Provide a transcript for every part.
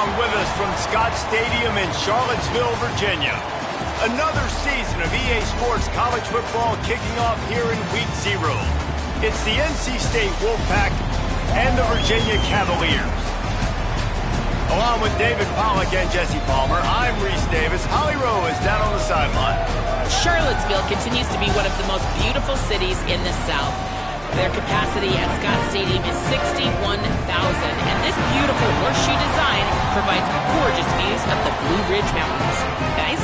along with us from Scott Stadium in Charlottesville, Virginia. Another season of EA Sports college football kicking off here in Week 0. It's the NC State Wolfpack and the Virginia Cavaliers. Along with David Pollack and Jesse Palmer, I'm Reese Davis. Holly Rowe is down on the sideline. Charlottesville continues to be one of the most beautiful cities in the South. Their capacity at Scott Stadium is 61,000, and this beautiful horseshoe design provides gorgeous views of the Blue Ridge Mountains. Guys?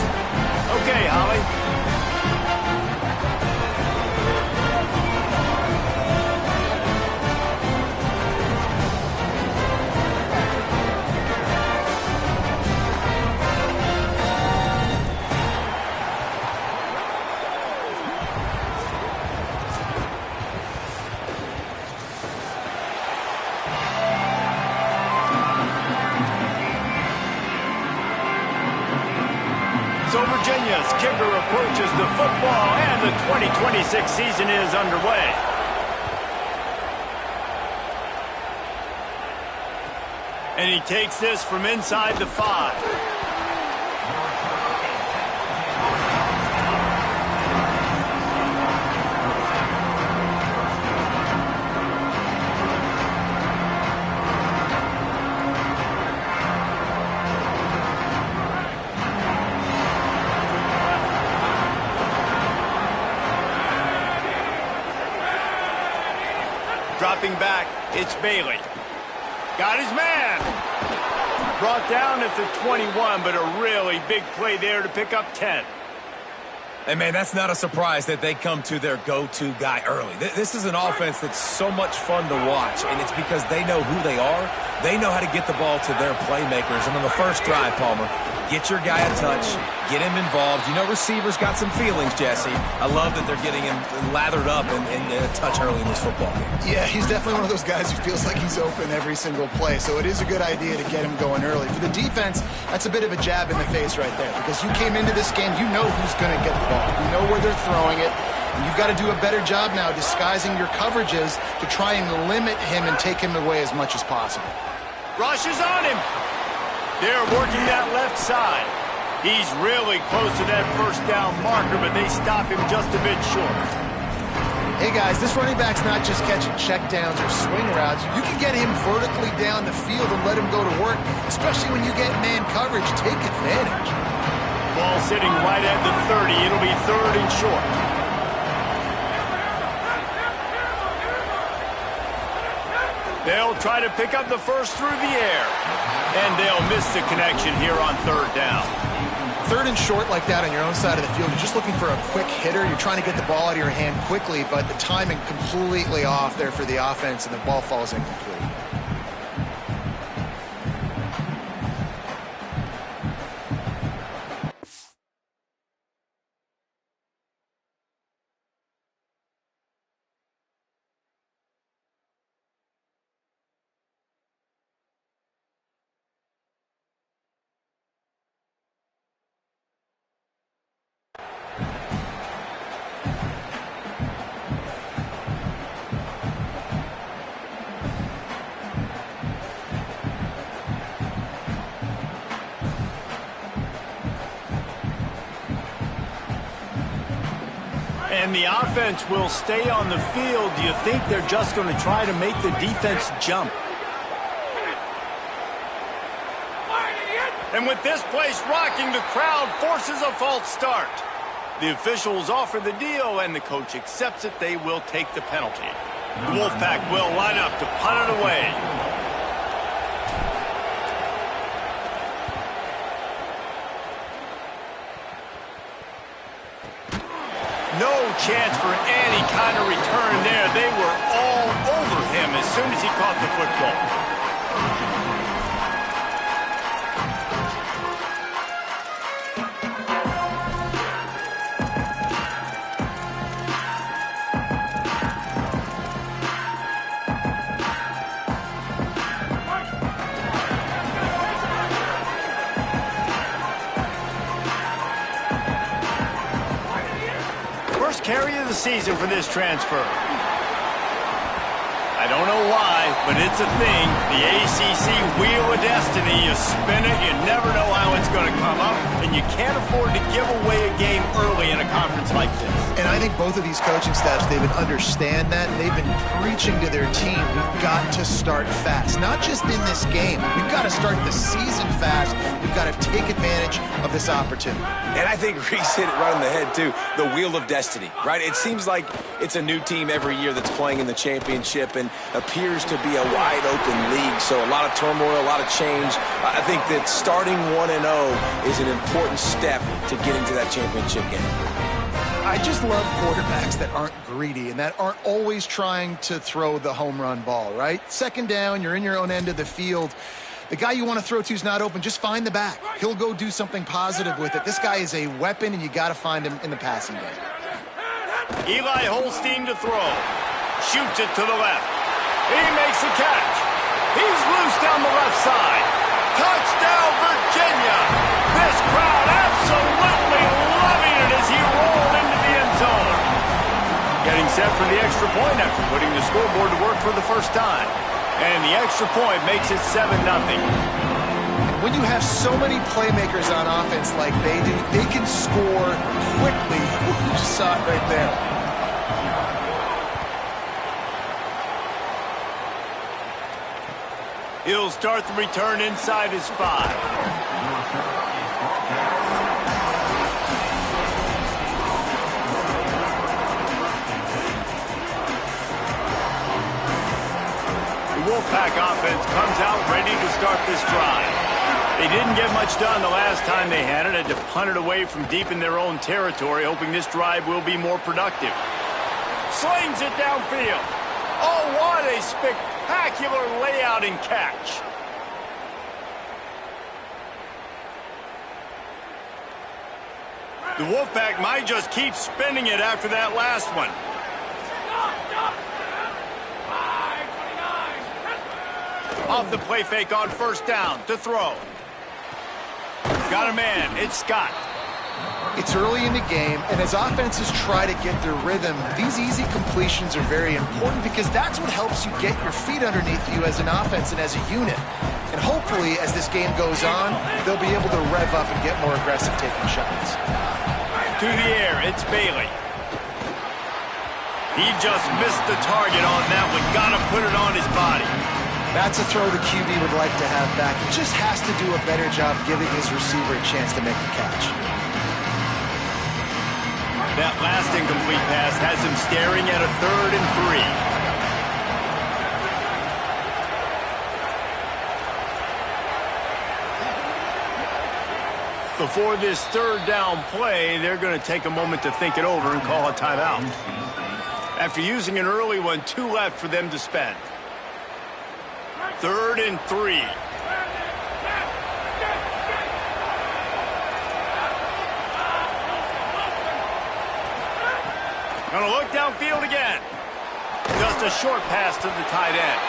Okay, Holly. So Virginia's kicker approaches the football, and the 2026 season is underway. And he takes this from inside the 5. Dropping back, it's Bailey. Got his man. Brought down at the 21, but a really big play there to pick up 10. Hey, man, that's not a surprise that they come to their go-to guy early. This is an offense that's so much fun to watch, and it's because they know who they are. They know how to get the ball to their playmakers. And on the first drive, Palmer, get your guy a touch, get him involved. You know receivers got some feelings, Jesse. I love that they're getting him lathered up and a touch early in this football game. Yeah, he's definitely one of those guys who feels like he's open every single play, so it is a good idea to get him going early. For the defense, that's a bit of a jab in the face right there, because you came into this game, you know who's going to get the ball. You know where they're throwing it. And you've got to do a better job now disguising your coverages to try and limit him and take him away as much as possible. Rush is on him. They're working that left side. He's really close to that first down marker, but they stop him just a bit short. Hey, guys, this running back's not just catching checkdowns or swing routes. You can get him vertically down the field and let him go to work, especially when you get man coverage. Take advantage. Ball sitting right at the 30. It'll be 3rd and short. They'll try to pick up the first through the air. And they'll miss the connection here on 3rd down. 3rd and short like that on your own side of the field. You're just looking for a quick hitter. You're trying to get the ball out of your hand quickly, but the timing completely off there for the offense, and the ball falls incomplete. And the offense will stay on the field. Do you think they're just going to try to make the defense jump? And with this place rocking, the crowd forces a false start. The officials offer the deal, and the coach accepts it. They will take the penalty. The Wolfpack will line up to punt it away. No chance for any kind of return there. They were all over him as soon as he caught the football. Carry of the season for this transfer. I don't know why, but it's a thing. The ACC Wheel of Destiny. You spin it, you never know how it's going to come up, and you can't afford to give away a game early in a conference like this. And I think both of these coaching staffs, they would understand that, and they've been preaching to their team, we've got to start fast. Not just in this game. We've got to start the season fast. We've got to take advantage of this opportunity. And I think Reese hit it right on the head, too. The Wheel of Destiny, right? It seems like it's a new team every year that's playing in the championship and appears to be a wide-open league. So a lot of turmoil, a lot of change. I think that starting 1-0 is an important step to getting to that championship game. I just love quarterbacks that aren't greedy and that aren't always trying to throw the home run ball, right? Second down, you're in your own end of the field. The guy you want to throw to is not open. Just find the back. He'll go do something positive with it. This guy is a weapon, and you got to find him in the passing game. Eli Holstein to throw. Shoots it to the left. He makes the catch. He's loose down the left side. Touchdown, Virginia. This crowd absolutely loving it as he rolled into the end zone. Getting set for the extra point after putting the scoreboard to work for the first time. And the extra point makes it 7-0. When you have so many playmakers on offense like they do, they can score quickly. You just saw it right there. He'll start the return inside his 5. Wolfpack offense comes out ready to start this drive. They didn't get much done the last time they had it. Had to punt it away from deep in their own territory, hoping this drive will be more productive. Slings it downfield. Oh, what a spectacular layout and catch. The Wolfpack might just keep spinning it after that last one. Off the play fake on first down to throw. Got a man. It's Scott. It's early in the game, and as offenses try to get their rhythm, these easy completions are very important because that's what helps you get your feet underneath you as an offense and as a unit. And hopefully, as this game goes on, they'll be able to rev up and get more aggressive taking shots. To the air, it's Bailey. He just missed the target on that one. Gotta put it on his body. That's a throw the QB would like to have back. He just has to do a better job giving his receiver a chance to make the catch. That last incomplete pass has him staring at a 3rd and 3. Before this 3rd down play, they're going to take a moment to think it over and call a timeout. After using an early one, 2 left for them to spend. 3rd and 3. Gonna look downfield again. Just a short pass to the tight end.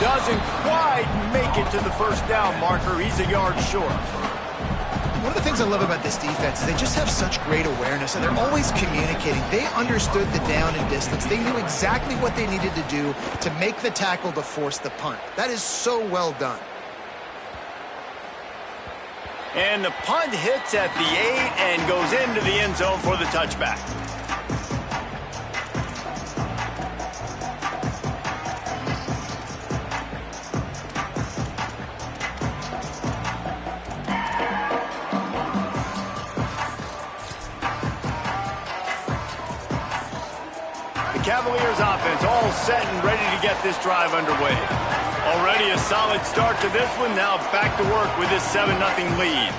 Doesn't quite make it to the first down marker. He's a yard short. One of the things I love about this defense is they just have such great awareness, and they're always communicating. They understood the down and distance. They knew exactly what they needed to do to make the tackle to force the punt. That is so well done. And the punt hits at the 8 and goes into the end zone for the touchback. Cavaliers offense all set and ready to get this drive underway. Already a solid start to this one. Now back to work with this 7-0 lead.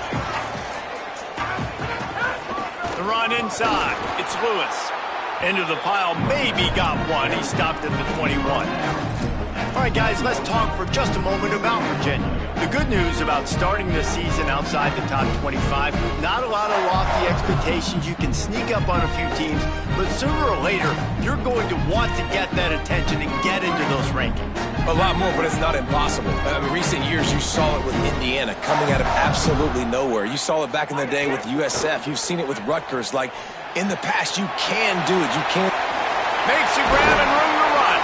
The run inside. It's Lewis. Into the pile. Maybe got one. He stopped at the 21. All right, guys, let's talk for just a moment about Virginia. The good news about starting the season outside the top 25, not a lot of lofty expectations. You can sneak up on a few teams, but sooner or later, you're going to want to get that attention and get into those rankings. A lot more, but it's not impossible. In recent years, you saw it with Indiana coming out of absolutely nowhere. You saw it back in the day with USF. You've seen it with Rutgers. Like, in the past, you can do it. You can. Makes a grab and room to run.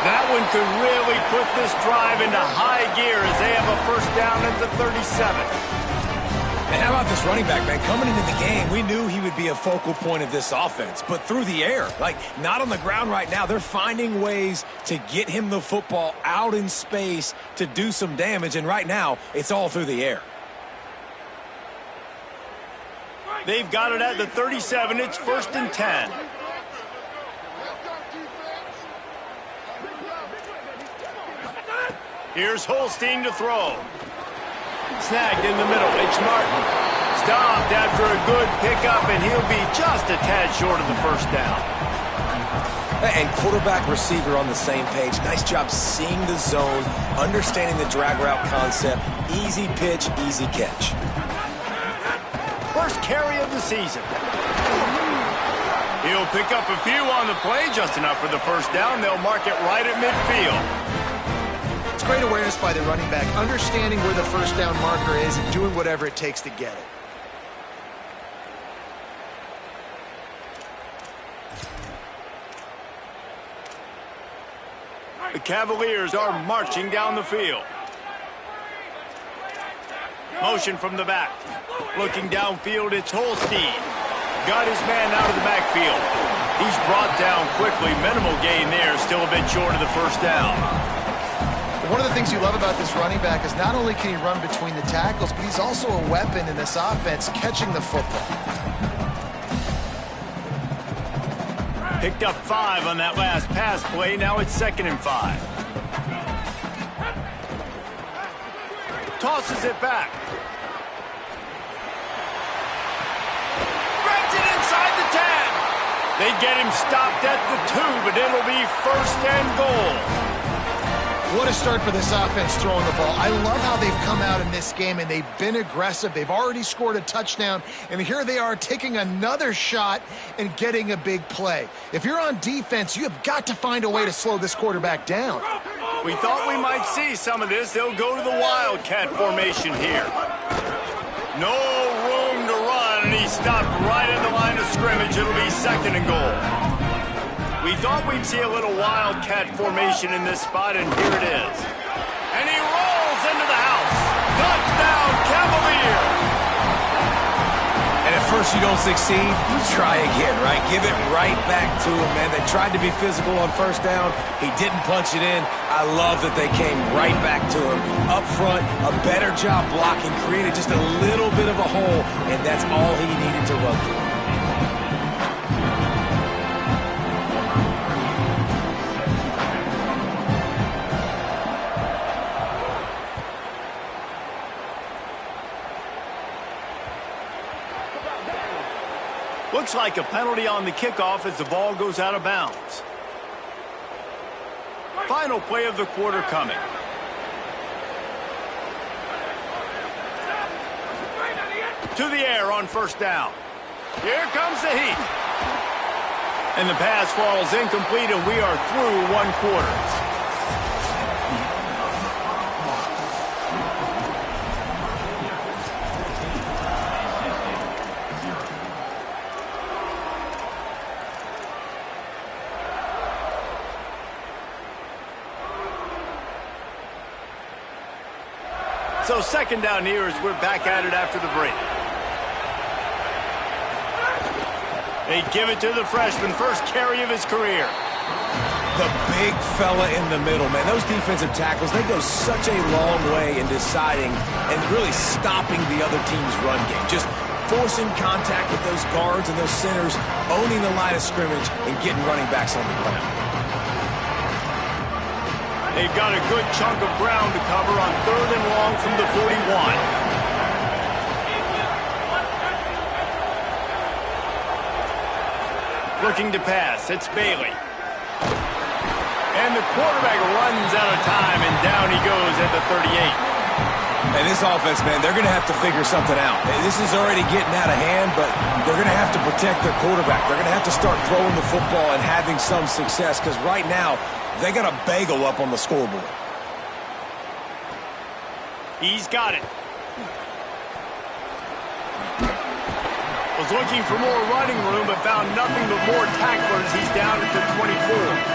That one could really put this drive into high gear as they have a first down at the 37. And how about this running back, man? Coming into the game, we knew he would be a focal point of this offense, but through the air, like not on the ground right now. They're finding ways to get him the football out in space to do some damage, and right now, it's all through the air. They've got it at the 37. It's 1st and 10. Here's Holstein to throw. Snagged in the middle. It's Martin. Stopped after a good pickup, and he'll be just a tad short of the first down. And quarterback receiver on the same page. Nice job seeing the zone, understanding the drag route concept. Easy pitch, easy catch. First carry of the season. He'll pick up a few on the play, just enough for the first down. They'll mark it right at midfield. It's great awareness by the running back, understanding where the first down marker is and doing whatever it takes to get it. The Cavaliers are marching down the field. Motion from the back. Looking downfield, it's Holstein. Got his man out of the backfield. He's brought down quickly. Minimal gain there. Still a bit short of the first down. One of the things you love about this running back is not only can he run between the tackles, but he's also a weapon in this offense, catching the football. Picked up 5 on that last pass play. Now it's 2nd and 5. Tosses it back. Grabs it inside the 10. They get him stopped at the 2, but it'll be 1st and goal. What a start for this offense throwing the ball. I love how they've come out in this game, and they've been aggressive. They've already scored a touchdown, and here they are taking another shot and getting a big play. If you're on defense, you have got to find a way to slow this quarterback down. We thought we might see some of this. They'll go to the Wildcat formation here. No room to run, and he stopped right at the line of scrimmage. It'll be 2nd and goal. We thought we'd see a little Wildcat formation in this spot, and here it is. And he rolls into the house. Touchdown, Cavaliers! And at first you don't succeed, you try again, right? Give it right back to him, man. They tried to be physical on first down. He didn't punch it in. I love that they came right back to him. Up front, a better job blocking, created just a little bit of a hole, and that's all he needed to run through. Looks like a penalty on the kickoff as the ball goes out of bounds. Final play of the quarter coming. To the air on first down. Here comes the heat. And the pass falls incomplete, and we are through 1 quarter. So 2nd down here as we're back at it after the break. They give it to the freshman, first carry of his career. The big fella in the middle, man. Those defensive tackles, they go such a long way in deciding and really stopping the other team's run game. Just forcing contact with those guards and those centers, owning the line of scrimmage, and getting running backs on the ground. They've got a good chunk of ground to cover on 3rd and long from the 41. Looking to pass, it's Bailey. And the quarterback runs out of time, and down he goes at the 38. And this offense, man, they're going to have to figure something out. This is already getting out of hand, but they're going to have to protect their quarterback. They're going to have to start throwing the football and having some success, because right now, they got a bagel up on the scoreboard. He's got it. Was looking for more running room, but found nothing but more tacklers. He's down at the 24.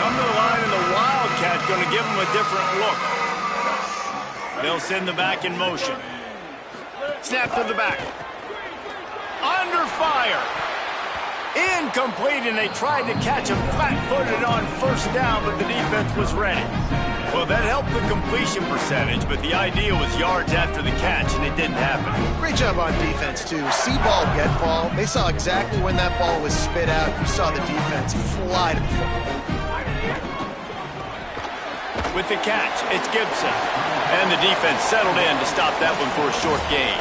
Come to the line, and the Wildcat's going to give them a different look. They'll send the back in motion. Snap to the back. Under fire. Incomplete, and they tried to catch him flat-footed on first down, but the defense was ready. Well, that helped the completion percentage, but the idea was yards after the catch, and it didn't happen. Great job on defense, too. See ball, get ball. They saw exactly when that ball was spit out. You saw the defense fly to the football. With the catch, it's Gibson. And the defense settled in to stop that one for a short gain.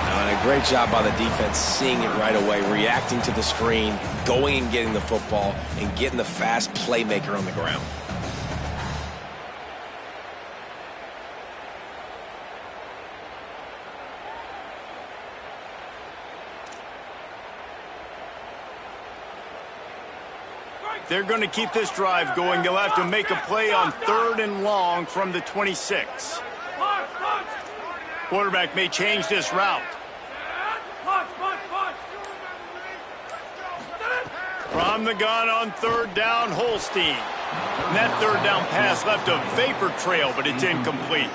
And a great job by the defense seeing it right away, reacting to the screen, going and getting the football, and getting the fast playmaker on the ground. They're going to keep this drive going. They'll have to make a play on 3rd and long from the 26. Quarterback may change this route. From the gun on 3rd down, Holstein. And that 3rd down pass left a vapor trail, but it's incomplete.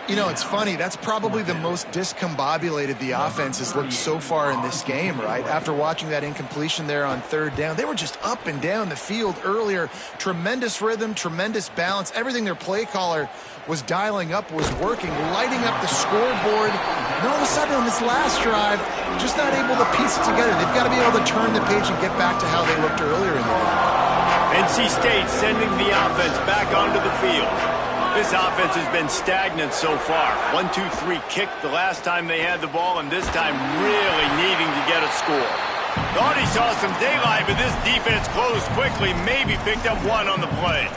You know, it's funny. That's probably the most discombobulated the offense has looked so far in this game, right? After watching that incompletion there on 3rd down, they were just up and down the field earlier. Tremendous rhythm, tremendous balance. Everything their play caller was dialing up was working, lighting up the scoreboard. And all of a sudden on this last drive, just not able to piece it together. They've got to be able to turn the page and get back to how they looked earlier in the game. NC State sending the offense back onto the field. This offense has been stagnant so far. 1-2-3 kick the last time they had the ball, and this time really needing to get a score. Thought he saw some daylight, but this defense closed quickly, maybe picked up one on the play.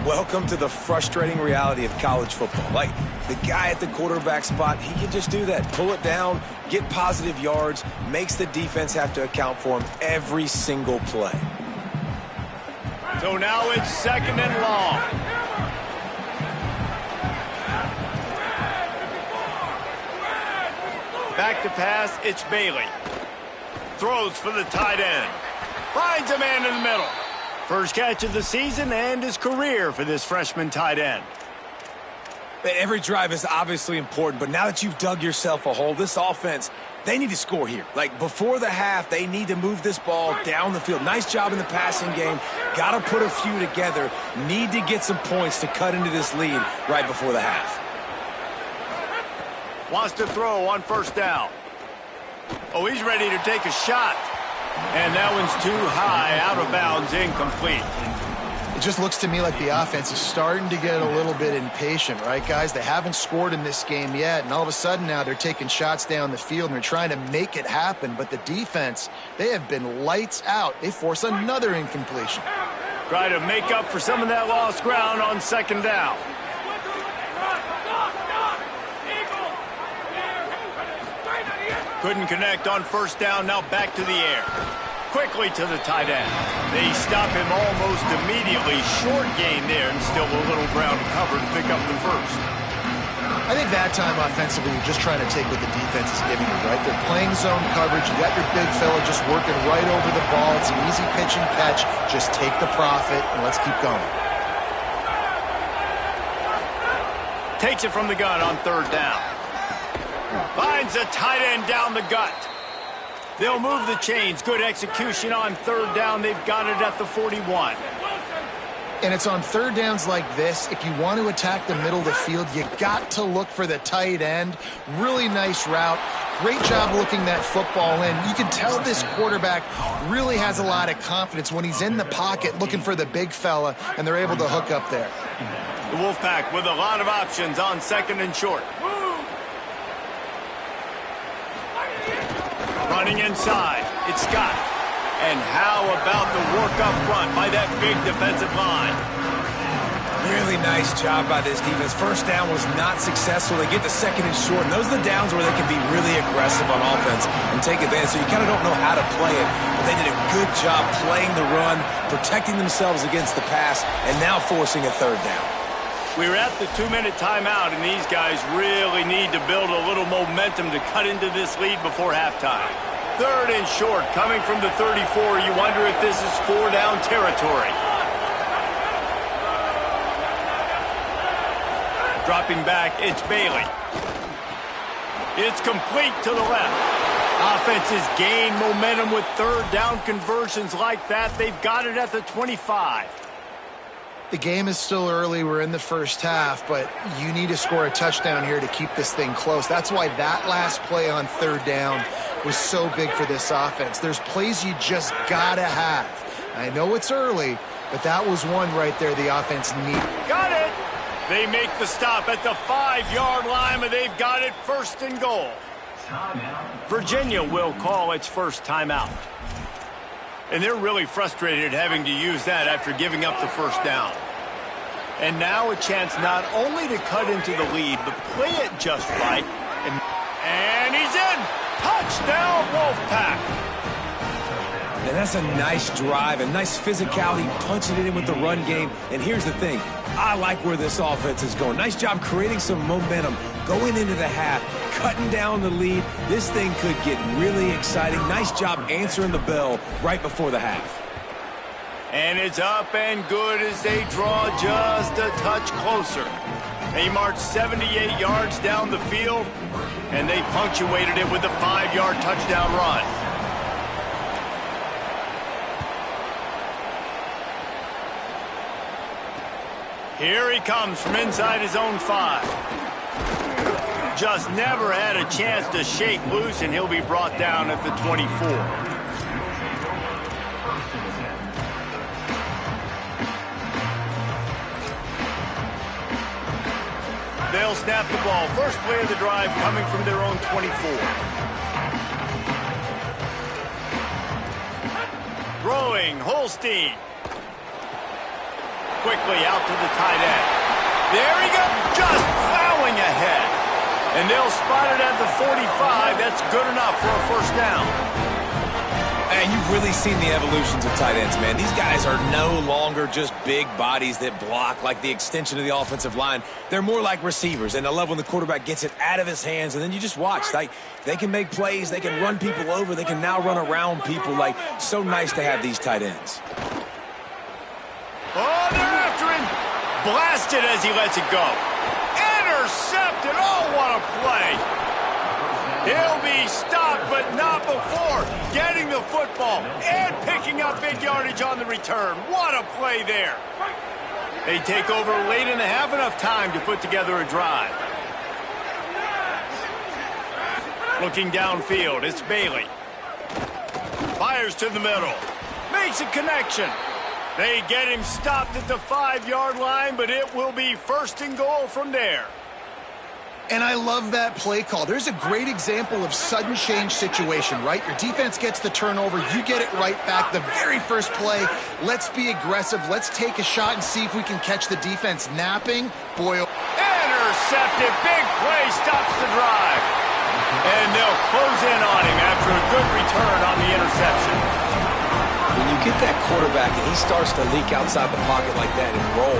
Welcome to the frustrating reality of college football. Like, the guy at the quarterback spot, he can just do that. Pull it down, get positive yards, makes the defense have to account for him every single play. So now it's 2nd and long. Back to pass, it's Bailey. Throws for the tight end. Finds a man in the middle. First catch of the season and his career for this freshman tight end. Every drive is obviously important, but now that you've dug yourself a hole, this offense, they need to score here. Like, before the half, they need to move this ball down the field. Nice job in the passing game. Got to put a few together. Need to get some points to cut into this lead right before the half. Wants to throw on 1st down. Oh, he's ready to take a shot. And that one's too high, out of bounds, incomplete. It just looks to me like the offense is starting to get a little bit impatient, right, guys? They haven't scored in this game yet, and all of a sudden now they're taking shots down the field and they're trying to make it happen. But the defense, they have been lights out. They force another incompletion. Try to make up for some of that lost ground on 2nd down. Couldn't connect on 1st down, now back to the air. Quickly to the tight end. They stop him almost immediately. Short gain there, and still a little ground to cover to pick up the 1st. I think that time offensively, you're just trying to take what the defense is giving you, right? They're playing zone coverage. You got your big fella just working right over the ball. It's an easy pitch and catch. Just take the profit, and let's keep going. Takes it from the gun on 3rd down. Finds a tight end down the gut. They'll move the chains. Good execution on 3rd down. They've got it at the 41. And it's on 3rd downs like this. If you want to attack the middle of the field, you got to look for the tight end. Really nice route. Great job looking that football in. You can tell this quarterback really has a lot of confidence when he's in the pocket looking for the big fella, and they're able to hook up there. The Wolfpack with a lot of options on 2nd and short. Running inside, it's Scott. And how about the work up front by that big defensive line? Really nice job by this defense. 1st down was not successful. They get to 2nd and short, and those are the downs where they can be really aggressive on offense and take advantage. So you kind of don't know how to play it, but they did a good job playing the run, protecting themselves against the pass, and now forcing a 3rd down. We're at the 2-minute timeout, and these guys really need to build a little momentum to cut into this lead before halftime. 3rd and short, coming from the 34. You wonder if this is 4-down territory. Dropping back, it's Bailey. It's complete to the left. Offenses gain momentum with 3rd down conversions like that. They've got it at the 25. The game is still early. We're in the first half, but you need to score a touchdown here to keep this thing close. That's why that last play on 3rd down was so big for this offense. There's plays you just got to have. I know it's early, but that was one right there the offense needed. Got it! They make the stop at the 5-yard line, but they've got it 1st and goal. Virginia will call its first timeout. And they're really frustrated having to use that after giving up the 1st down. And now a chance not only to cut into the lead, but play it just right. And he's in! Touchdown, Wolfpack! And that's a nice drive, a nice physicality, punching it in with the run game. And here's the thing. I like where this offense is going. Nice job creating some momentum, going into the half, cutting down the lead. This thing could get really exciting. Nice job answering the bell right before the half. And it's up and good as they draw just a touch closer. They marched 78 yards down the field, and they punctuated it with a 5-yard touchdown run. Here he comes from inside his own 5. Just never had a chance to shake loose, and he'll be brought down at the 24. They'll snap the ball. First play of the drive coming from their own 24. Throwing, Holstein. Quickly out to the tight end. There he goes, just plowing ahead. And they'll spot it at the 45. That's good enough for a 1st down. And you've really seen the evolutions of tight ends, man. These guys are no longer just big bodies that block like the extension of the offensive line. They're more like receivers, and I love when the quarterback gets it out of his hands, and then you just watch. Like, they can make plays, they can run people over, they can now run around people. Like, so nice to have these tight ends. Oh, they're after him. Blasted as he lets it go. Intercepted. Oh, what a play. He'll be stopped, but not before getting the football and picking up big yardage on the return. What a play there. They take over late in the half, enough time to put together a drive. Looking downfield, it's Bailey. Fires to the middle. Makes a connection. They get him stopped at the 5-yard line, but it will be 1st and goal from there. And I love that play call. There's a great example of sudden change situation, right? Your defense gets the turnover. You get it right back. The very first play, let's be aggressive. Let's take a shot and see if we can catch the defense napping. Boy, intercepted. Big play stops the drive. And they'll close in on him after a good return on the interception. When you get that quarterback and he starts to leak outside the pocket like that and roll,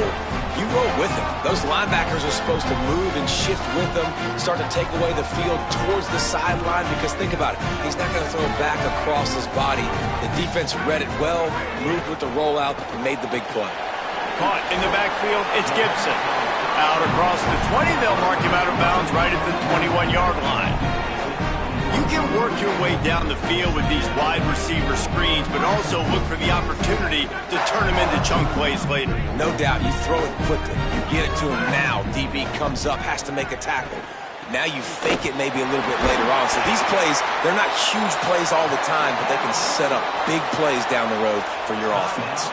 you roll with him. Those linebackers are supposed to move and shift with them, start to take away the field towards the sideline, because think about it, he's not going to throw it back across his body. The defense read it well, moved with the rollout, and made the big play. Caught in the backfield, it's Gibson. Out across the 20, they'll mark him out of bounds right at the 21-yard line. You can work your way down the field with these wide receiver screens, but also look for the opportunity to turn them into chunk plays later. No doubt, you throw it quickly. You get it to him now. DB comes up, has to make a tackle. Now you fake it maybe a little bit later on. So these plays, they're not huge plays all the time, but they can set up big plays down the road for your offense.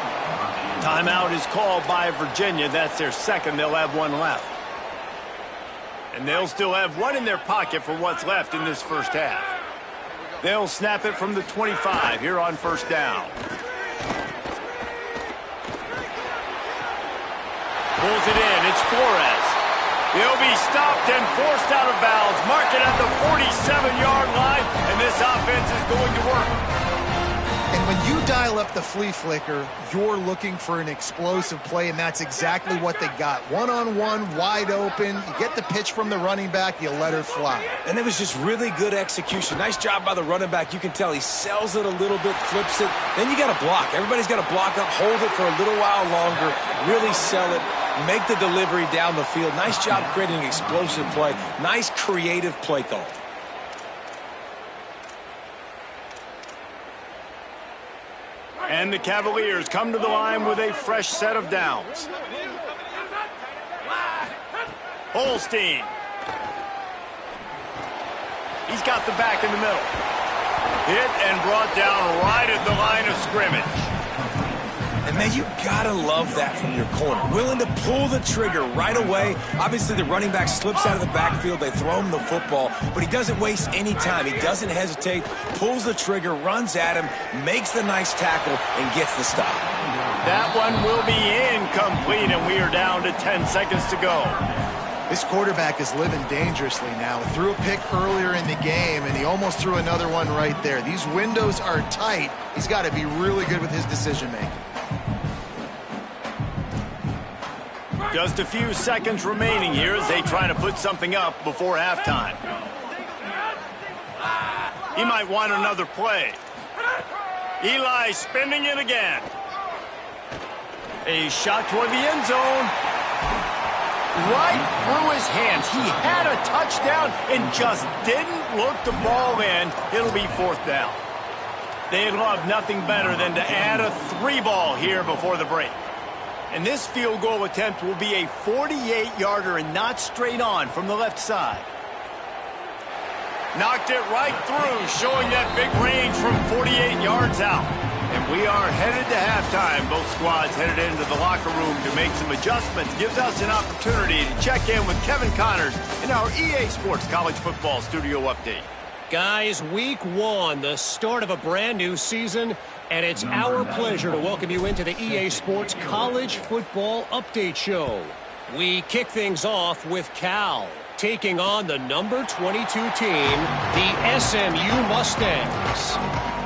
Timeout is called by Virginia. That's their 2nd. They'll have one left. And they'll still have one in their pocket for what's left in this first half. They'll snap it from the 25 here on 1st down. Pulls it in. It's Flores. He'll be stopped and forced out of bounds. Mark it at the 47-yard line, and this offense is going to work. And When you dial up the flea flicker, you're looking for an explosive play, and that's exactly what they got. One-on-one, wide open. You get the pitch from the running back, you let her fly. And it was just really good execution. Nice job by the running back. You can tell he sells it a little bit, flips it. Then you got to block. Everybody's got to block up, hold it for a little while longer, really sell it, make the delivery down the field. Nice job creating an explosive play. Nice creative play call. And the Cavaliers come to the line with a fresh set of downs. Holstein. He's got the back in the middle. Hit and brought down right at the line of scrimmage. And, man, you got to love that from your corner. Willing to pull the trigger right away. Obviously, the running back slips out of the backfield. They throw him the football, but he doesn't waste any time. He doesn't hesitate, pulls the trigger, runs at him, makes the nice tackle, and gets the stop. That one will be incomplete, and we are down to 10 seconds to go. This quarterback is living dangerously now. Threw a pick earlier in the game, and he almost threw another one right there. These windows are tight. He's got to be really good with his decision-making. Just a few seconds remaining here as they try to put something up before halftime. He might want another play. Eli spinning it again. A shot toward the end zone. Right through his hands. He had a touchdown and just didn't look the ball in. It'll be fourth down. They'd love nothing better than to add a 3-ball here before the break. And this field goal attempt will be a 48-yarder and not straight on from the left side. Knocked it right through, showing that big range from 48 yards out. And we are headed to halftime. Both squads headed into the locker room to make some adjustments. Gives us an opportunity to check in with Kevin Connors in our EA Sports College Football Studio Update. Guys, week 1, the start of a brand new season, and it's our pleasure to welcome you into the EA Sports College Football Update Show. We kick things off with Cal, taking on the number 22 team, the SMU Mustangs.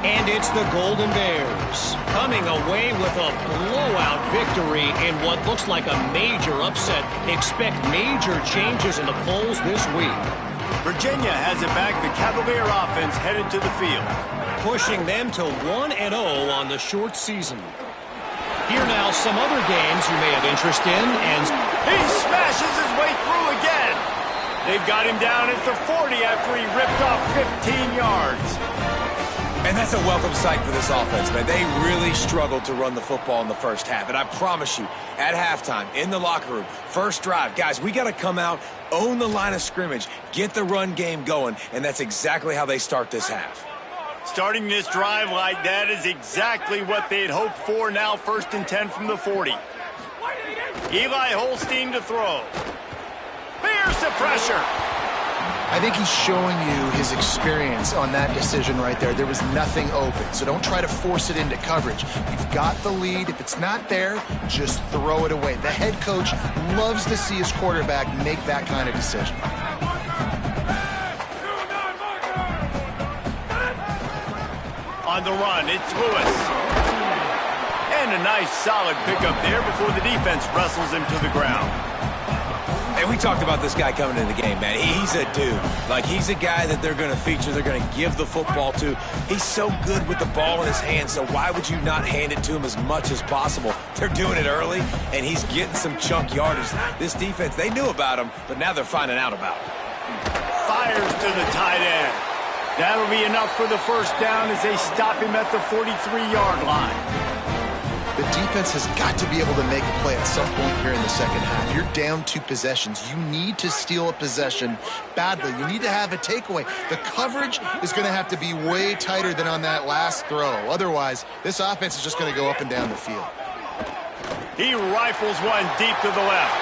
And it's the Golden Bears, coming away with a blowout victory in what looks like a major upset. Expect major changes in the polls this week. Virginia has it back. The Cavalier offense headed to the field, pushing them to 1-0 on the short season. Here now some other games you may have interest in, and he smashes his way through again. They've got him down at the 40 after he ripped off 15 yards. And that's a welcome sight for this offense, man. They really struggled to run the football in the first half. And I promise you, at halftime, in the locker room, first drive, guys, we got to come out, own the line of scrimmage, get the run game going, and that's exactly how they start this half. Starting this drive like that is exactly what they had hoped for. Now 1st and 10 from the 40. Eli Holstein to throw. Here's the pressure. I think he's showing you his experience on that decision right there. There was nothing open, so don't try to force it into coverage. You've got the lead. If it's not there, just throw it away. The head coach loves to see his quarterback make that kind of decision. On the run, it's Lewis. And a nice solid pickup there before the defense wrestles him to the ground. And we talked about this guy coming into the game, man. He's a dude. Like, he's a guy that they're going to feature, they're going to give the football to. He's so good with the ball in his hands, so why would you not hand it to him as much as possible? They're doing it early, and he's getting some chunk yardage. This defense, they knew about him, but now they're finding out about him. Fires to the tight end. That'll be enough for the first down as they stop him at the 43-yard line. The defense has got to be able to make a play at some point here in the second half. You're down 2 possessions. You need to steal a possession badly. You need to have a takeaway. The coverage is going to have to be way tighter than on that last throw. Otherwise, this offense is just going to go up and down the field. He rifles one deep to the left.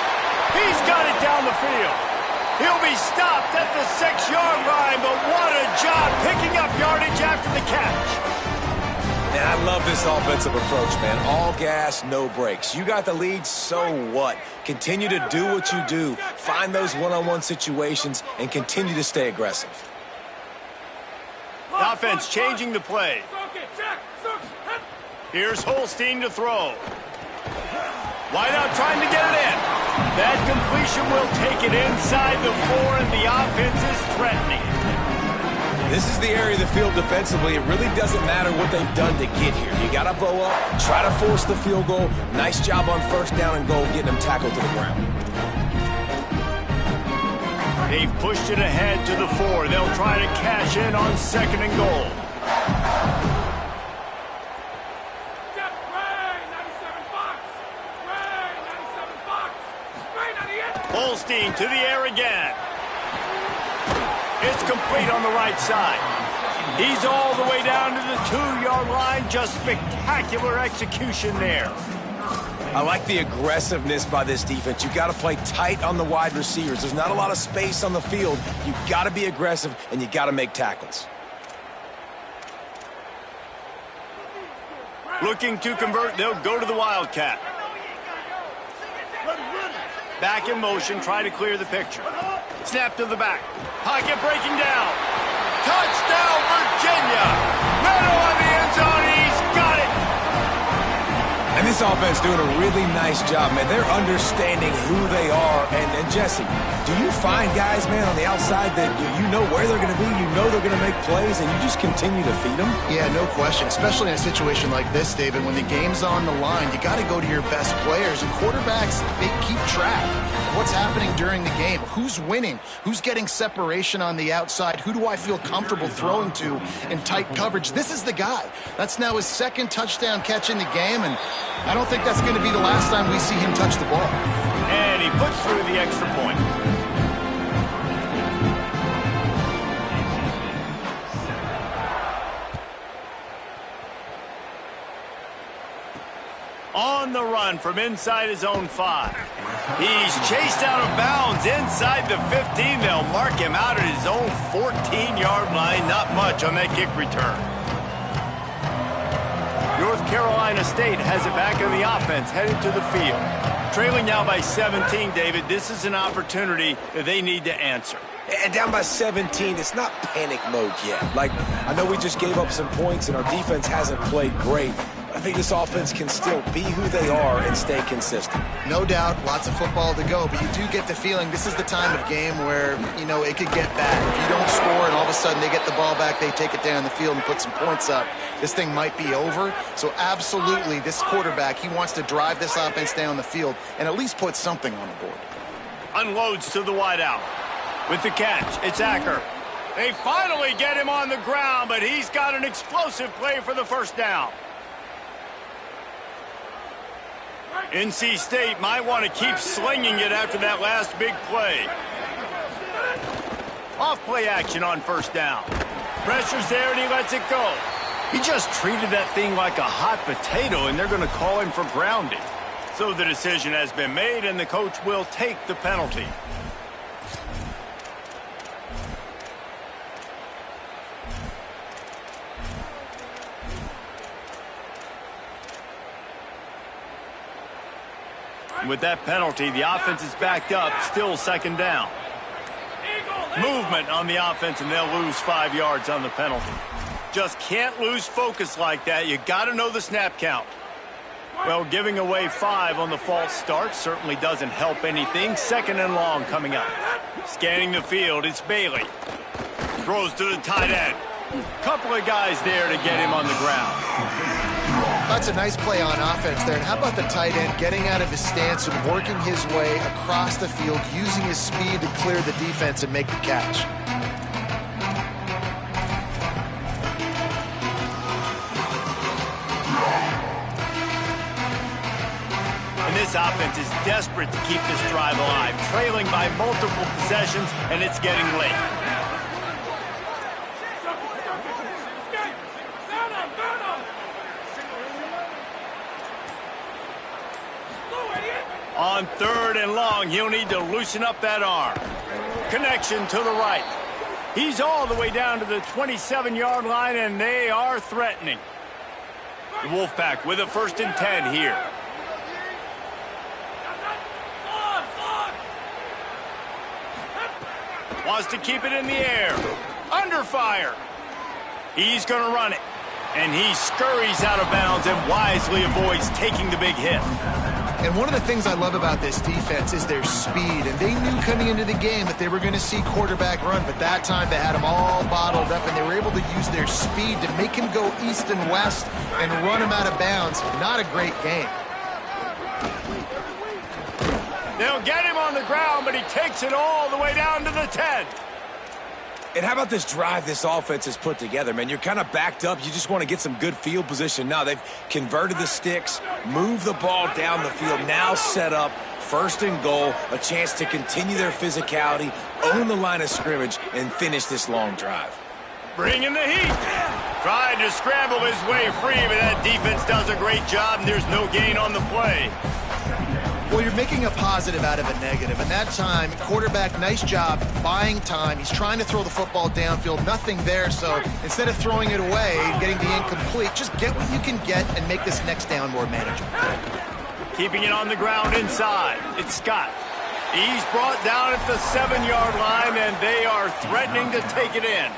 He's got it down the field. He'll be stopped at the 6-yard line, but what a job picking up yardage after the catch. And I love this offensive approach, man. All gas, no brakes. You got the lead, so what? Continue to do what you do. Find those one-on-one situations and continue to stay aggressive. Offense changing the play. Here's Holstein to throw. Wide out trying to get it in. That completion will take it inside the 4, and the offense is threatening. This is the area of the field defensively. It really doesn't matter what they've done to get here. You got to bow up, try to force the field goal. Nice job on first down and goal, getting them tackled to the ground. They've pushed it ahead to the 4. They'll try to cash in on 2nd and goal. Holstein to the air again. It's complete on the right side. He's all the way down to the 2-yard line. Just spectacular execution there. I like the aggressiveness by this defense. You've got to play tight on the wide receivers. There's not a lot of space on the field. You've got to be aggressive, and you've got to make tackles. Looking to convert, they'll go to the Wildcat. Back in motion, trying to clear the picture. Snap to the back. Pocket breaking down. Touchdown, Virginia! Middle of the end zone, he's got it! And this offense doing a really nice job, man. They're understanding who they are. And Jesse, do you find guys, man, on the outside that you know where they're going to be, you know they're going to make plays, and you just continue to feed them? Yeah, no question, especially in a situation like this, David. When the game's on the line, you got to go to your best players. And quarterbacks, they keep track of what's happening during the game. Who's winning? Who's getting separation on the outside? Who do I feel comfortable throwing to in tight coverage? This is the guy. That's now his 2nd touchdown catch in the game, and I don't think that's going to be the last time we see him touch the ball. And he puts through the extra point. On the run from inside his own 5. He's chased out of bounds inside the 15. They'll mark him out at his own 14-yard line. Not much on that kick return. North Carolina State has it back on the offense, headed to the field. Trailing now by 17, David. This is an opportunity that they need to answer. And down by 17, it's not panic mode yet. Like, I know we just gave up some points and our defense hasn't played great. I think this offense can still be who they are and stay consistent. No doubt, lots of football to go, but you do get the feeling this is the time of game where, you know, it could get bad. If you don't score and all of a sudden they get the ball back, they take it down the field and put some points up, this thing might be over. So absolutely, this quarterback, he wants to drive this offense down the field and at least put something on the board. Unloads to the wideout. With the catch, it's Acker. They finally get him on the ground, but he's got an explosive play for the first down. NC State might want to keep slinging it after that last big play. Off play action on first down. Pressure's there and he lets it go. He just treated that thing like a hot potato and they're going to call him for grounding. So the decision has been made and the coach will take the penalty. With that penalty, the offense is backed up, still 2nd down. Movement on the offense, and they'll lose 5 yards on the penalty. Just can't lose focus like that. You got to know the snap count. Well, giving away 5 on the false start certainly doesn't help anything. 2nd and long coming up. Scanning the field, it's Bailey. Throws to the tight end. Couple of guys there to get him on the ground. That's a nice play on offense there. And how about the tight end getting out of his stance and working his way across the field, using his speed to clear the defense and make the catch. And this offense is desperate to keep this drive alive, trailing by multiple possessions, and it's getting late. On 3rd and long, he'll need to loosen up that arm. Connection to the right. He's all the way down to the 27-yard line, and they are threatening. The Wolfpack with a 1st and 10 here. Wants to keep it in the air. Under fire. He's going to run it. And he scurries out of bounds and wisely avoids taking the big hit. And one of the things I love about this defense is their speed. And they knew coming into the game that they were going to see quarterback run. But that time they had him all bottled up, and they were able to use their speed to make him go east and west and run him out of bounds. Not a great game. They'll get him on the ground, but he takes it all the way down to the 10. And how about this drive this offense has put together, man? You're kind of backed up. You just want to get some good field position. Now they've converted the sticks, moved the ball down the field, now set up first and goal, a chance to continue their physicality, own the line of scrimmage, and finish this long drive. Bringing the heat. Tried to scramble his way free, but that defense does a great job, and there's no gain on the play. Well, you're making a positive out of a negative. And that time, quarterback, nice job buying time. He's trying to throw the football downfield. Nothing there, so instead of throwing it away and getting the incomplete, just get what you can get and make this next down more manageable. Keeping it on the ground inside. It's Scott. He's brought down at the 7-yard line, and they are threatening to take it in.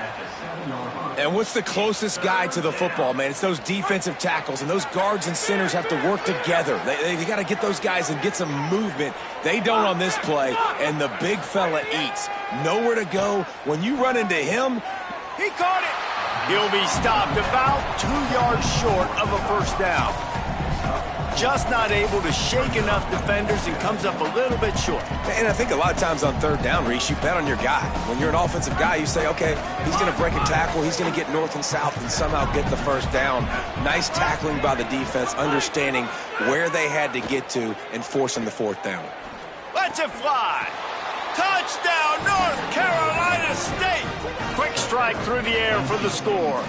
And what's the closest guy to the football, man? It's those defensive tackles, and those guards and centers have to work together. They got to get those guys and get some movement. They don't on this play, and the big fella eats. Nowhere to go. When you run into him, he caught it. He'll be stopped about 2 yards short of a first down. Just not able to shake enough defenders and comes up a little bit short. And I think a lot of times on third down, Reese, you bet on your guy. When you're an offensive guy, you say, okay, he's going to break a tackle, he's going to get north and south and somehow get the first down. Nice tackling by the defense, understanding where they had to get to and forcing the fourth down. Let's it fly. Touchdown, North Carolina State. Quick strike through the air for the score.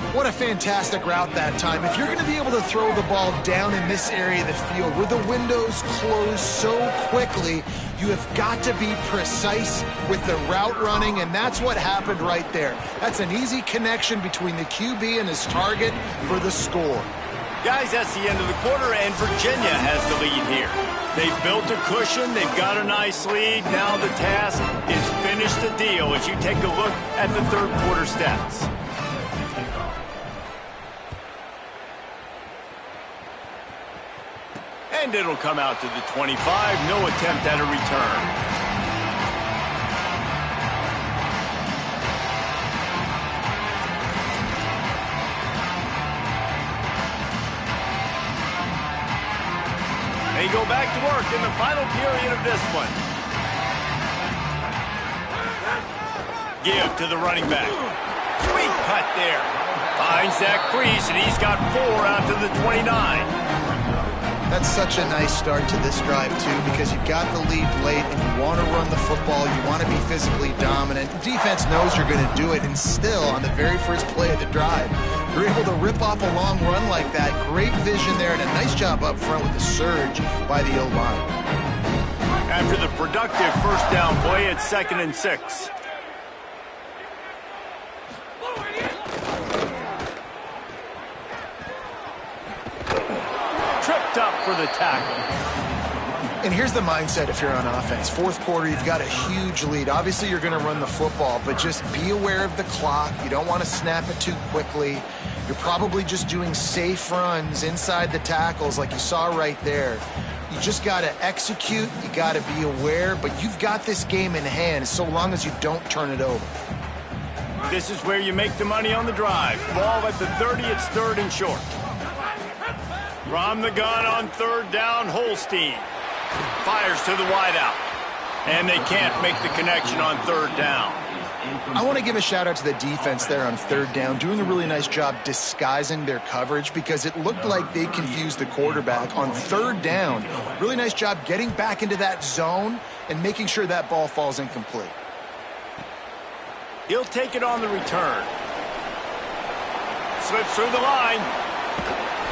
What a fantastic route that time. If you're going to be able to throw the ball down in this area of the field where the windows close so quickly, you have got to be precise with the route running, and that's what happened right there. That's an easy connection between the QB and his target for the score. Guys, that's the end of the quarter, and Virginia has the lead here. They've built a cushion. They've got a nice lead. Now the task is finish the deal as you take a look at the third quarter stats. And it'll come out to the 25. No attempt at a return. They go back to work in the final period of this one. Give to the running back. Sweet cut there. Finds that crease, and he's got 4 out to the 29. That's such a nice start to this drive, too, because you've got the lead late and you want to run the football. You want to be physically dominant. The defense knows you're going to do it, and still, on the very first play of the drive, you're able to rip off a long run like that. Great vision there, and a nice job up front with the surge by the O-line. After the productive first down play, it's 2nd and 6. Up for the tackle. And here's the mindset if you're on offense. Fourth quarter, you've got a huge lead. Obviously, you're going to run the football, but just be aware of the clock. You don't want to snap it too quickly. You're probably just doing safe runs inside the tackles like you saw right there. You just got to execute. You got to be aware, but you've got this game in hand so long as you don't turn it over. This is where you make the money on the drive. Ball at the 30, it's 3rd and short. From the gun on 3rd down, Holstein fires to the wideout. And they can't make the connection on 3rd down. I want to give a shout out to the defense there on 3rd down, doing a really nice job disguising their coverage because it looked like they confused the quarterback on 3rd down. Really nice job getting back into that zone and making sure that ball falls incomplete. He'll take it on the return. Slips through the line.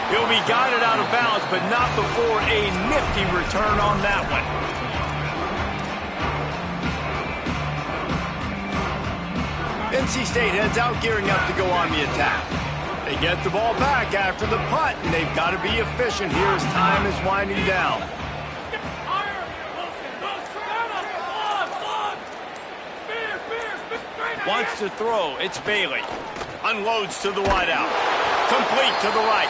He'll be guided out of bounds, but not before a nifty return on that one. NC State heads out, gearing up to go on the attack. They get the ball back after the punt, and they've got to be efficient here as time is winding down. Wants to throw. It's Bailey. Unloads to the wideout. Complete to the right.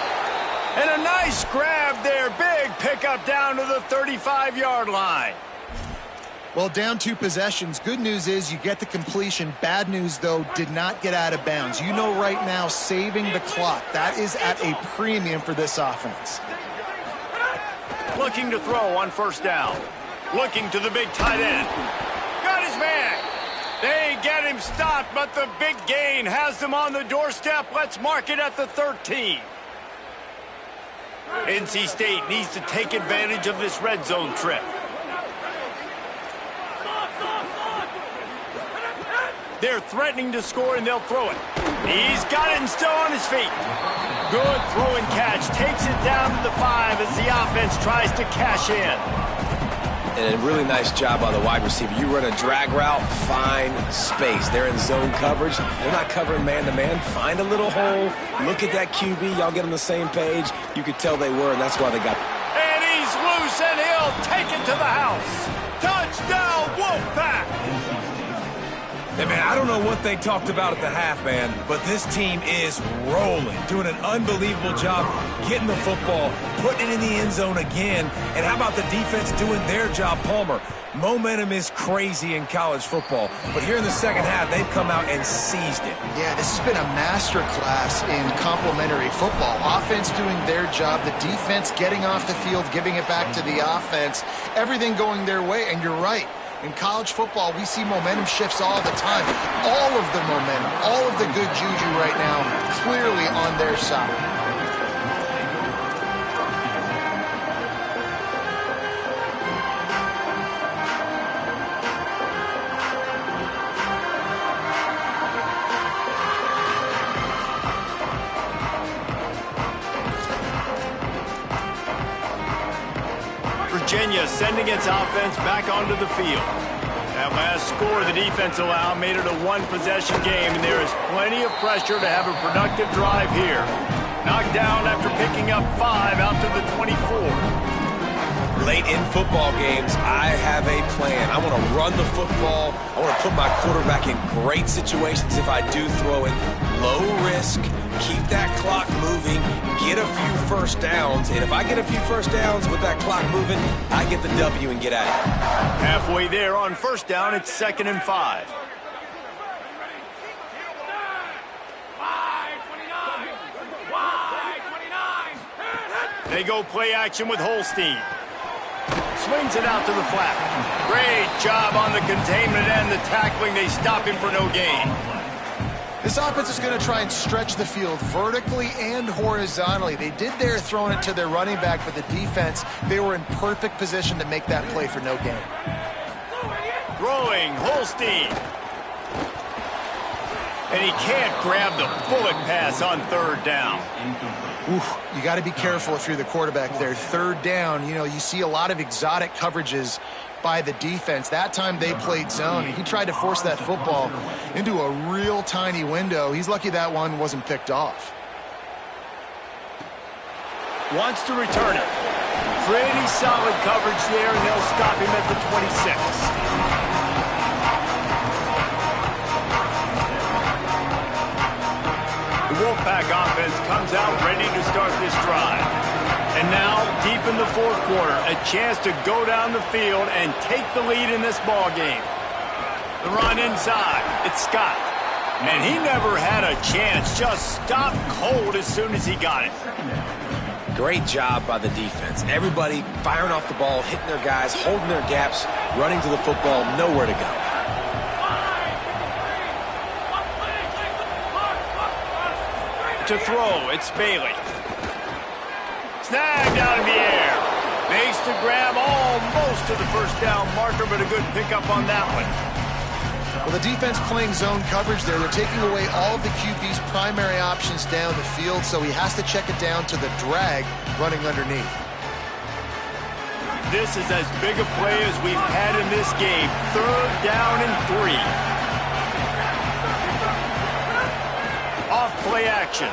And a nice grab there. Big pickup down to the 35-yard line. Well, down 2 possessions. Good news is you get the completion. Bad news, though, did not get out of bounds. You know right now, saving the clock. That is at a premium for this offense. Looking to throw on first down. Looking to the big tight end. Got his man. They get him stopped, but the big gain has them on the doorstep. Let's mark it at the 13. NC State needs to take advantage of this red zone trip. They're threatening to score, and they'll throw it. He's got it and still on his feet. Good throw and catch. Takes it down to the 5 as the offense tries to cash in. And a really nice job by the wide receiver. You run a drag route, find space. They're in zone coverage. They're not covering man-to-man. Find a little hole. Look at that QB. Y'all get on the same page. You could tell they were, and that's why they got. And he's loose, and he'll take it to the house. Touchdown, Wolfpack! Hey, man, I don't know what they talked about at the half, man, but this team is rolling, doing an unbelievable job getting the football, putting it in the end zone again, and how about the defense doing their job, Palmer? Momentum is crazy in college football, but here in the second half, they've come out and seized it. Yeah, this has been a master class in complementary football. Offense doing their job, the defense getting off the field, giving it back to the offense, everything going their way, and you're right. In college football, we see momentum shifts all the time. All of the momentum, all of the good juju right now, clearly on their side. Virginia sending its offense back onto the field. That last score the defense allowed made it a one-possession game, and there is plenty of pressure to have a productive drive here. Knocked down after picking up 5 out to the 24. Late in football games, I have a plan. I want to run the football. I want to put my quarterback in great situations if I do throw it. Low risk, keep that clock moving, get a few first downs. And if I get a few first downs with that clock moving, I get the W and get out of here. Halfway there on first down, it's 2nd and 5. They go play action with Holstein. Swings it out to the flat. Great job on the containment and the tackling. They stop him for no gain. This offense is going to try and stretch the field vertically and horizontally. They did there throwing it to their running back, but the defense, they were in perfect position to make that play for no gain. Throwing, Holstein. And he can't grab the bullet pass on 3rd down. Oof, you got to be careful if you're the quarterback there. 3rd down, you know, you see a lot of exotic coverages by the defense. That time they played zone, and he tried to force that football into a real tiny window. He's lucky that one wasn't picked off. Wants to return it. Pretty solid coverage there, and they'll stop him at the 26. Wolfpack offense comes out ready to start this drive. And now, deep in the 4th quarter, a chance to go down the field and take the lead in this ball game. The run inside. It's Scott. And he never had a chance. Just stopped cold as soon as he got it. Great job by the defense. Everybody firing off the ball, hitting their guys, holding their gaps, running to the football, nowhere to go. To throw, it's Bailey. Snagged out in the air. Makes the grab almost to the first down marker, but a good pickup on that one. Well, the defense playing zone coverage there. They're taking away all of the QB's primary options down the field, so he has to check it down to the drag running underneath. This is as big a play as we've had in this game. 3rd down and 3. Off play action.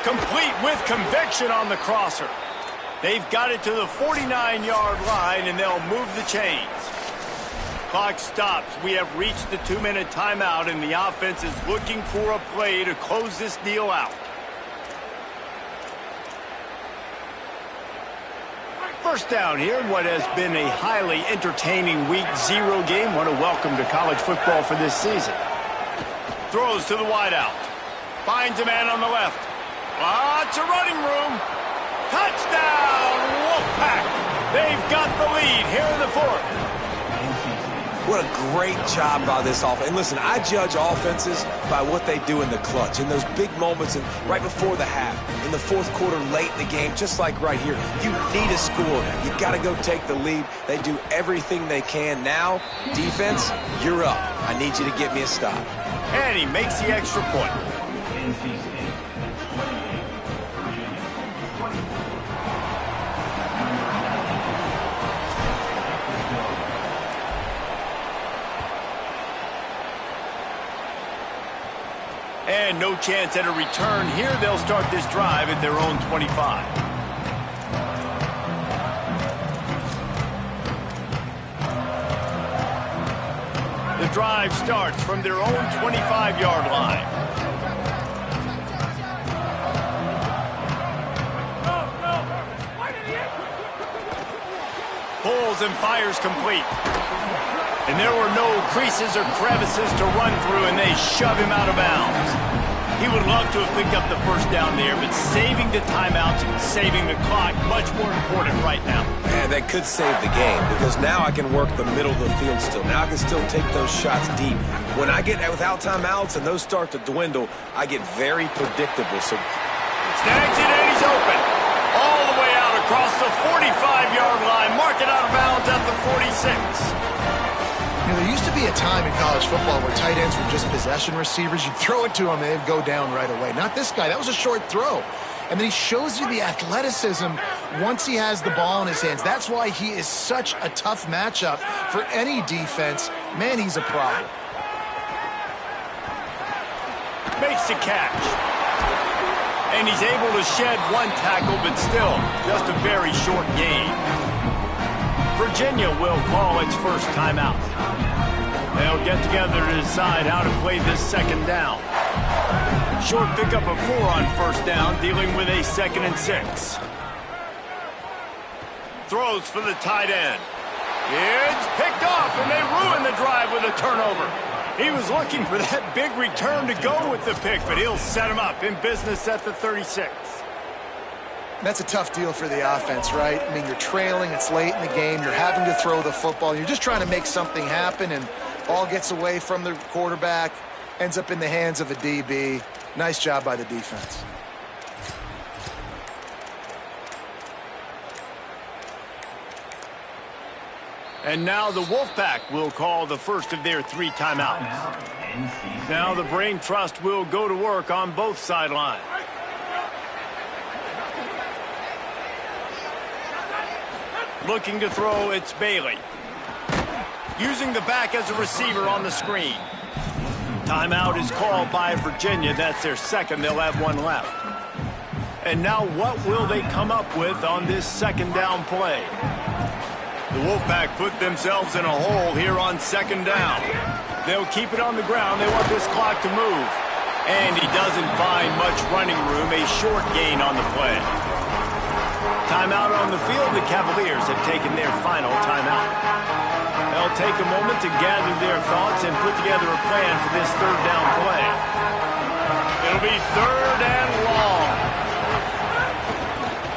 Complete with conviction on the crosser. They've got it to the 49-yard line, and they'll move the chains. Clock stops. We have reached the 2-minute timeout, and the offense is looking for a play to close this deal out. First down here in what has been a highly entertaining Week 0 game. What a welcome to college football for this season. Throws to the wideout. Finds a man on the left. Lots of running room. Touchdown, Wolfpack. They've got the lead here in the fourth. What a great job by this offense. And listen, I judge offenses by what they do in the clutch, in those big moments and right before the half, in the fourth quarter, late in the game, just like right here. You need a score. You got to go take the lead. They do everything they can. Now, defense, you're up. I need you to get me a stop. And he makes the extra point. And no chance at a return here. They'll start this drive at their own 25. The drive starts from their own 25-yard line. Pulls and fires complete. And there were no creases or crevices to run through, and they shove him out of bounds. He would love to have picked up the first down there, but saving the timeouts, saving the clock, much more important right now. Man, that could save the game, because now I can work the middle of the field still. Now I can still take those shots deep. When I get without timeouts and those start to dwindle, I get very predictable. So snags it, and he's open. All the way out across the 45-yard line. Mark it out of bounds at the 46. You know, there used to be a time in college football where tight ends were just possession receivers. You'd throw it to them and they'd go down right away. Not this guy. That was a short throw. And then he shows you the athleticism once he has the ball in his hands. That's why he is such a tough matchup for any defense. Man, he's a problem. Makes the catch. And he's able to shed one tackle, but still just a very short gain. Virginia will call its first timeout. They'll get together to decide how to play this second down. Short pickup of 4 on first down, dealing with a 2nd and 6. Throws for the tight end. It's picked off, and they ruin the drive with a turnover. He was looking for that big return to go with the pick, but he'll set him up in business at the 36. That's a tough deal for the offense, right? I mean, you're trailing, it's late in the game, you're having to throw the football, you're just trying to make something happen, and ball gets away from the quarterback, ends up in the hands of a DB. Nice job by the defense. And now the Wolfpack will call the first of their 3 timeouts. Now the Brain Trust will go to work on both sidelines. Looking to throw, it's Bailey. Using the back as a receiver on the screen. Timeout is called by Virginia. That's their 2nd. They'll have 1 left. And now what will they come up with on this 2nd down play? The Wolfpack put themselves in a hole here on 2nd down. They'll keep it on the ground. They want this clock to move. And he doesn't find much running room. A short gain on the play. Timeout on the field. The Cavaliers have taken their final timeout. They'll take a moment to gather their thoughts and put together a plan for this 3rd down play. It'll be 3rd and long.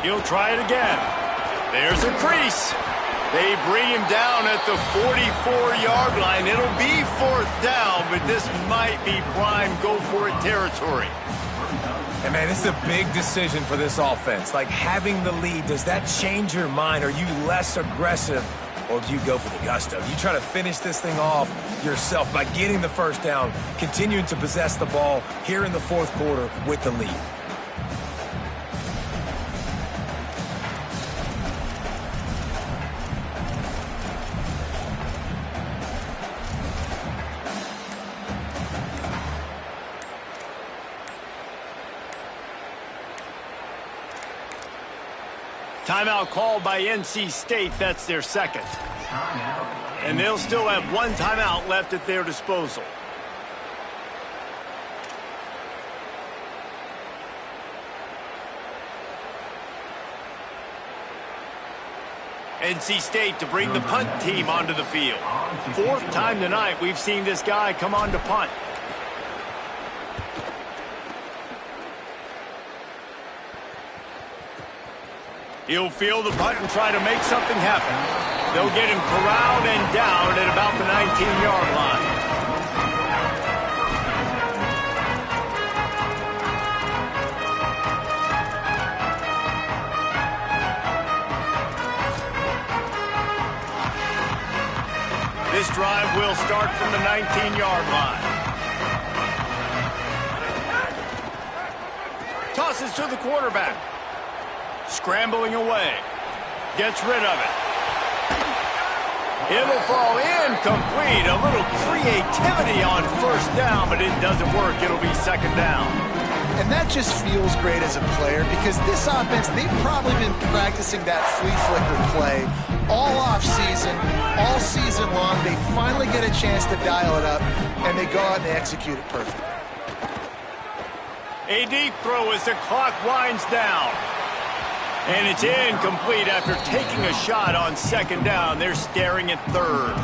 He'll try it again. There's a crease. They bring him down at the 44-yard line. It'll be 4th down, but this might be prime go-for-it territory. And, man, this is a big decision for this offense. Like, having the lead, does that change your mind? Are you less aggressive, or do you go for the gusto? You try to finish this thing off yourself by getting the first down, continuing to possess the ball here in the 4th quarter with the lead. Timeout called by NC State. That's their 2nd. And they'll still have one timeout left at their disposal. NC State to bring the punt team onto the field. Fourth time tonight we've seen this guy come on to punt. He'll field the punt and try to make something happen. They'll get him corralled and down at about the 19-yard line. This drive will start from the 19-yard line. Tosses to the quarterback. Scrambling away. Gets rid of it. It'll fall incomplete. A little creativity on first down, but it doesn't work. It'll be second down. And that just feels great as a player because this offense, they've probably been practicing that flea flicker play all off season, all season long. They finally get a chance to dial it up, and they go out and they execute it perfectly. A deep throw as the clock winds down. And it's incomplete after taking a shot on second down. They're staring at third.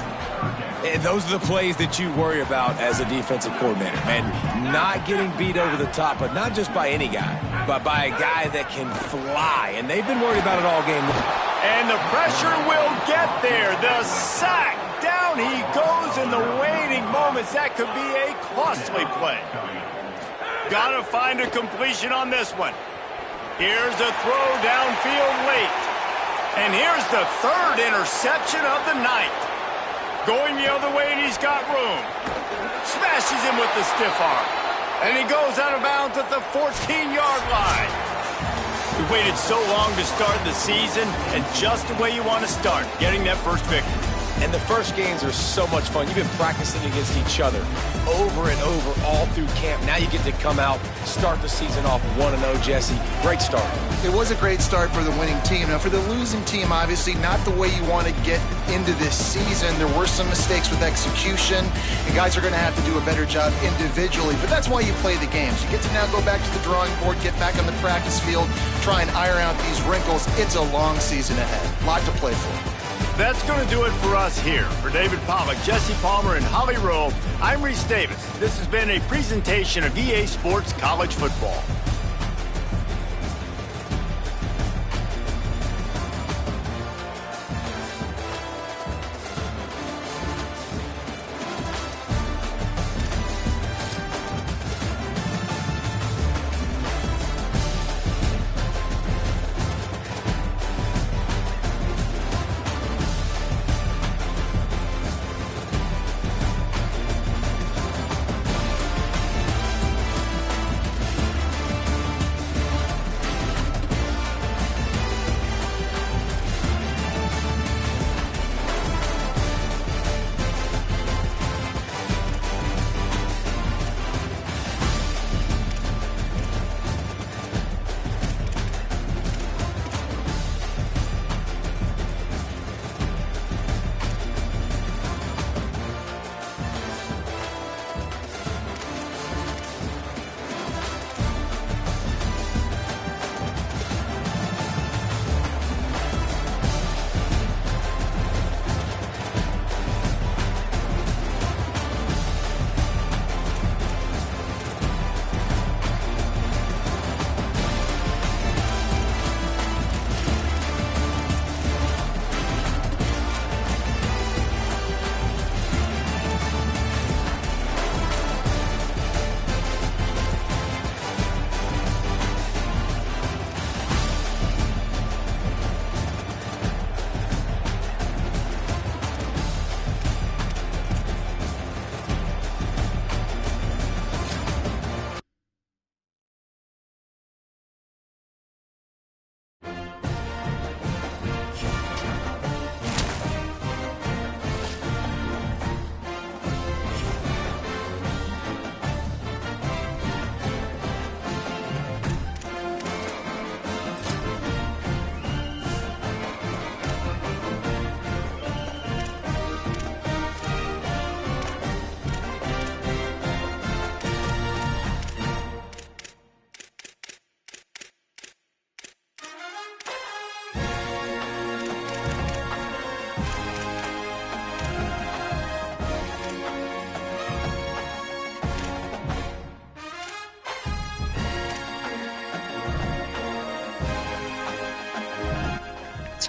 And those are the plays that you worry about as a defensive coordinator, man. Not getting beat over the top, but not just by any guy, but by a guy that can fly. And they've been worried about it all game. And the pressure will get there. The sack. Down he goes in the waiting moments. That could be a costly play. Got to find a completion on this one. Here's a throw downfield late. And here's the third interception of the night. Going the other way, and he's got room. Smashes him with the stiff arm. And he goes out of bounds at the 14-yard line. We waited so long to start the season, and just the way you want to start, getting that first victory. And the first games are so much fun. You've been practicing against each other over and over all through camp. Now you get to come out, start the season off 1-0, Jesse. Great start. It was a great start for the winning team. Now, for the losing team, obviously, not the way you want to get into this season. There were some mistakes with execution, and guys are going to have to do a better job individually. But that's why you play the games. You get to now go back to the drawing board, get back on the practice field, try and iron out these wrinkles. It's a long season ahead. A lot to play for. That's going to do it for us here. For David Pollack, Jesse Palmer, and Holly Rowe, I'm Reese Davis. This has been a presentation of EA Sports College Football.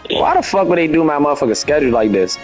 Why the fuck would they do my motherfucking schedule like this?